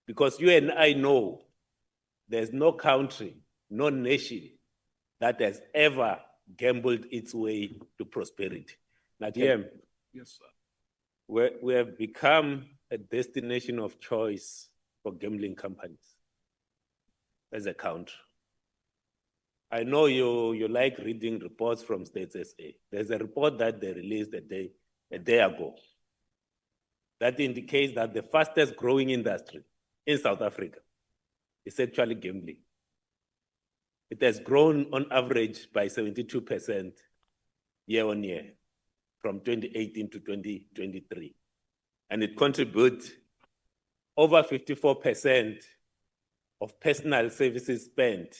Because you and I know there's no country, no nation that has ever gambled its way to prosperity. Now, DM, Yes, sir. we have become a destination of choice for gambling companies as a country. I know you like reading reports from States SA. There's a report that they released a day ago that indicates that the fastest growing industry in South Africa is actually gambling. It has grown on average by 72% year on year from 2018 to 2023. And it contributes over 54% of personal services spent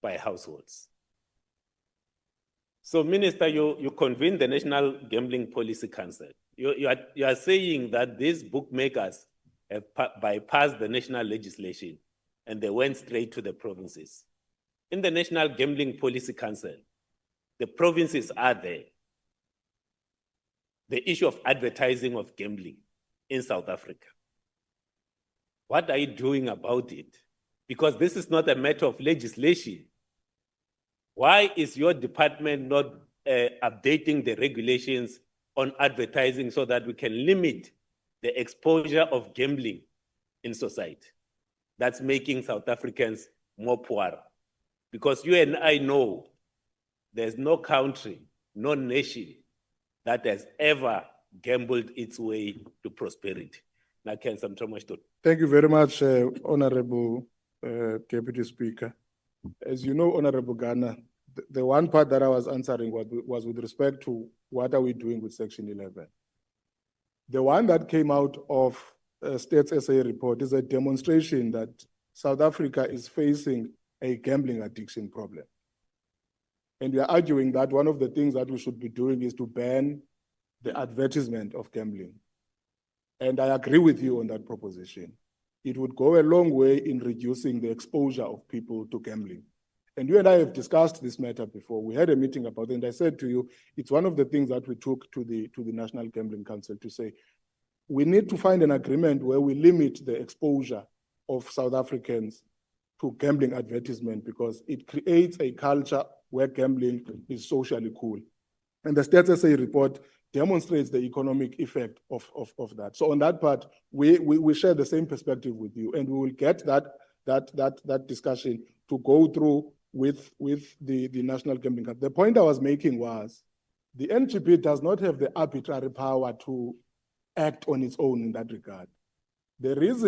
by households. So, Minister, you convened the National Gambling Policy Council. You are saying that these bookmakers have bypassed the national legislation and they went straight to the provinces. In the National Gambling Policy Council, the provinces are there. The issue of advertising of gambling in South Africa. What are you doing about it? Because this is not a matter of legislation. Why is your department not updating the regulations on advertising so that we can limit the exposure of gambling in society? That's making South Africans more poor. Because you and I know there's no country, no nation that has ever gambled its way to prosperity. Now, thank you very much, Honorable Deputy Speaker. As you know, Honorable Gana, the one part that I was answering was with respect to what are we doing with Section 11. The one that came out of States SA report is a demonstration that South Africa is facing a gambling addiction problem. And we are arguing that one of the things that we should be doing is to ban the advertisement of gambling. And I agree with you on that proposition. It would go a long way in reducing the exposure of people to gambling. And you and I have discussed this matter before. We had a meeting about it, and I said to you, it's one of the things that we took to the National Gambling Council to say, we need to find an agreement where we limit the exposure of South Africans to gambling advertisement because it creates a culture where gambling is socially cool. And the States SA report demonstrates the economic effect of that. So on that part, we share the same perspective with you, and we will get that discussion to go through with the National Gambling Council. The point I was making was the NGP does not have the arbitrary power to act on its own in that regard. The reason